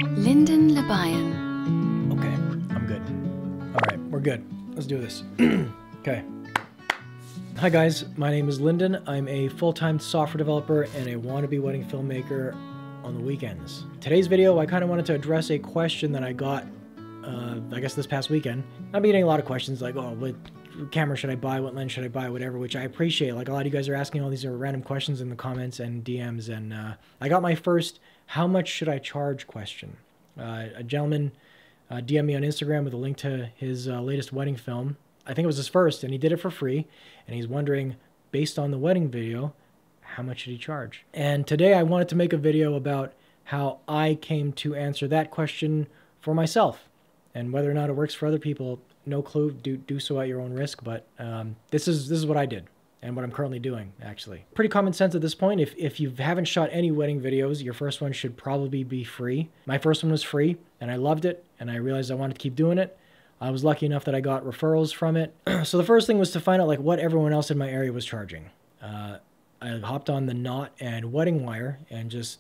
Lyndon LeBayan. Okay, I'm good. All right, we're good. Let's do this. Okay. Hi guys, my name is Lyndon. I'm a full-time software developer and a wannabe wedding filmmaker on the weekends. Today's video, I kind of wanted to address a question that I got, I guess this past weekend. I've been getting a lot of questions like, oh, what camera should I buy? What lens should I buy? Whatever, which I appreciate. Like a lot of you guys are asking all these random questions in the comments and DMs, and I got my first "How much should I charge?" question. A gentleman DM'd me on Instagram with a link to his latest wedding film. I think it was his first, and he did it for free. And he's wondering, based on the wedding video, how much should he charge? And today I wanted to make a video about how I came to answer that question for myself. And whether or not it works for other people, no clue. Do so at your own risk. But this is what I did and what I'm currently doing, actually. Pretty common sense at this point. If you haven't shot any wedding videos, your first one should probably be free. My first one was free, and I loved it, and I realized I wanted to keep doing it. I was lucky enough that I got referrals from it. So the first thing was to find out like what everyone else in my area was charging. I hopped on the Knot and Wedding Wire and just,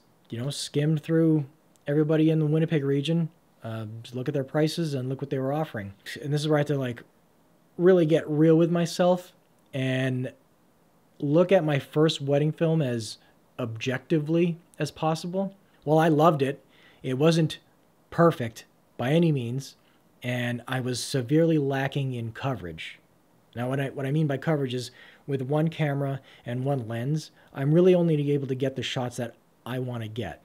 skimmed through everybody in the Winnipeg region, just look at their prices and look what they were offering. And this is where I had to like really get real with myself and look at my first wedding film as objectively as possible. While I loved it, it wasn't perfect by any means, and I was severely lacking in coverage. Now, what I mean by coverage is with one camera and one lens, I'm really only able to get the shots that I want to get.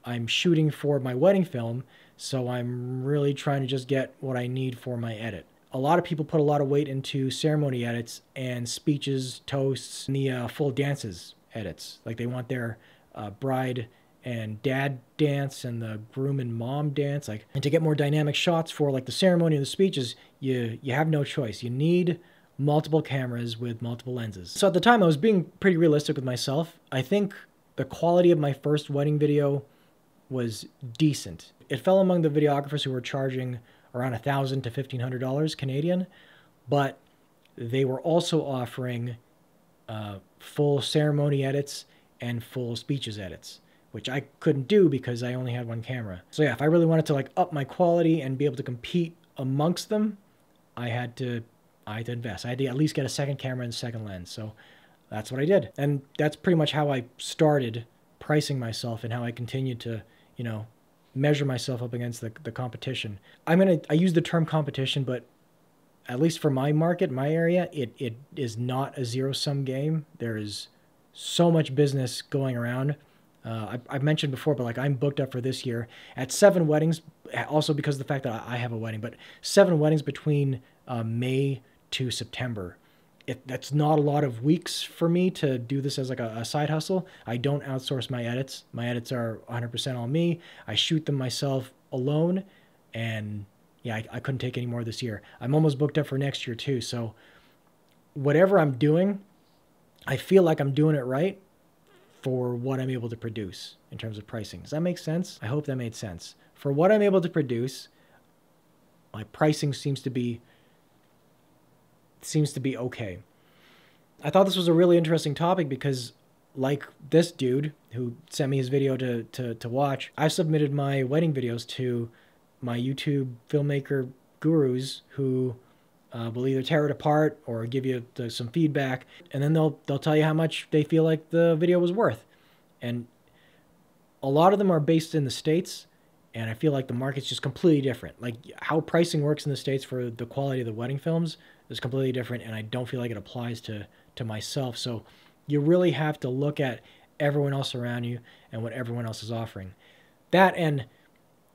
I'm shooting for my wedding film, so I'm really trying to just get what I need for my edit. A lot of people put a lot of weight into ceremony edits and speeches, toasts, and the full dances edits. Like they want their bride and dad dance and the groom and mom dance. And to get more dynamic shots for like the ceremony and the speeches, you have no choice. You need multiple cameras with multiple lenses. So at the time I was being pretty realistic with myself. I think the quality of my first wedding video was decent. It fell among the videographers who were charging around $1,000 to $1,500 Canadian, but they were also offering full ceremony edits and full speeches edits, which I couldn't do because I only had one camera. So yeah, if I really wanted to like up my quality and be able to compete amongst them, I had to invest. I had to at least get a second camera and a second lens. So that's what I did. And that's pretty much how I started pricing myself and how I continued to, measure myself up against the competition. I use the term competition, but at least for my market, my area, it is not a zero-sum game. There is so much business going around. I've mentioned before, but like I'm booked up for this year at 7 weddings, also because of the fact that I have a wedding, but 7 weddings between May to September. That's not a lot of weeks for me to do this as like a side hustle. I don't outsource my edits. My edits are 100% on me. I shoot them myself alone, and yeah, I couldn't take any more this year. I'm almost booked up for next year too, so whatever I'm doing, I feel like I'm doing it right for what I'm able to produce in terms of pricing. Does that make sense? I hope that made sense. For what I'm able to produce, my pricing seems to be okay. I thought this was a really interesting topic because like this dude who sent me his video to watch, I've submitted my wedding videos to my YouTube filmmaker gurus who will either tear it apart or give you some feedback, and then they'll tell you how much they feel like the video was worth. And a lot of them are based in the States, and I feel like the market's just completely different. Like how pricing works in the States for the quality of the wedding films is completely different, and I don't feel like it applies to myself. So you really have to look at everyone else around you and what everyone else is offering. That, and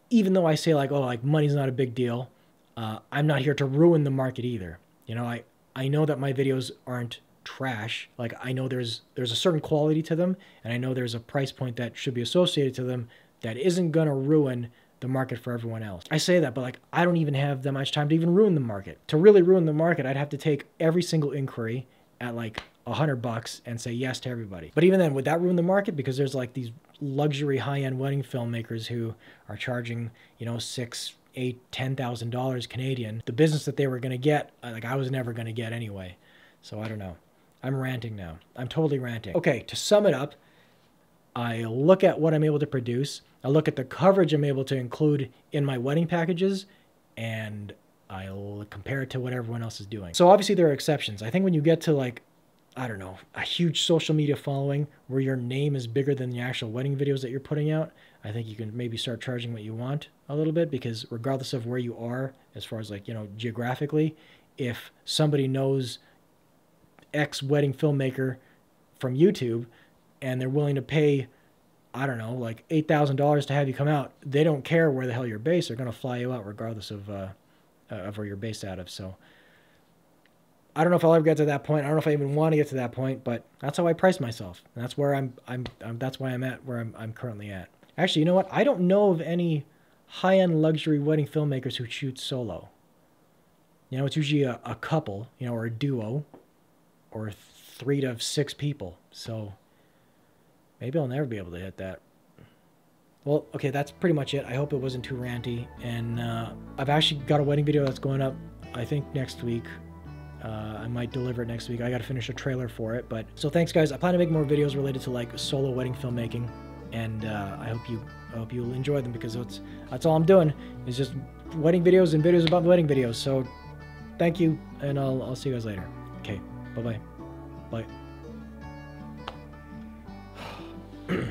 even though I say like, oh, like money's not a big deal, I'm not here to ruin the market either. I know that my videos aren't trash. Like I know there's a certain quality to them, and I know there's a price point that should be associated to them that isn't gonna ruin the market for everyone else. I say that, but like I don't even have that much time to even ruin the market. To really ruin the market, I'd have to take every single inquiry at like $100 and say yes to everybody. But even then, would that ruin the market? Because there's like these luxury high-end wedding filmmakers who are charging, $6,000, $8,000, $10,000 Canadian. The business that they were gonna get, like I was never gonna get anyway. So I don't know. I'm ranting now. I'm totally ranting. Okay, to sum it up, I look at what I'm able to produce. I look at the coverage I'm able to include in my wedding packages, and I'll compare it to what everyone else is doing. So obviously there are exceptions. I think when you get to like, I don't know, a huge social media following where your name is bigger than the actual wedding videos that you're putting out, I think you can maybe start charging what you want a little bit, because regardless of where you are, as far as like, you know, geographically, if somebody knows X wedding filmmaker from YouTube and they're willing to pay, I don't know, like $8,000 to have you come out, they don't care where the hell you're based. They're going to fly you out regardless of where you're based out of. So I don't know if I'll ever get to that point. I don't know if I even want to get to that point, but that's how I price myself. And that's where that's why I'm at where I'm currently at. Actually, you know what? I don't know of any high-end luxury wedding filmmakers who shoot solo. You know, it's usually a couple, you know, or a duo, or 3 to 6 people. So maybe I'll never be able to hit that. Well, okay, that's pretty much it. I hope it wasn't too ranty. And I've actually got a wedding video that's going up, I think, next week. I might deliver it next week. I got to finish a trailer for it. But so thanks, guys. I plan to make more videos related to like solo wedding filmmaking, and I hope you'll enjoy them, because that's all I'm doing is just wedding videos and videos about wedding videos. So thank you, and I'll see you guys later. Okay, bye-bye. Bye.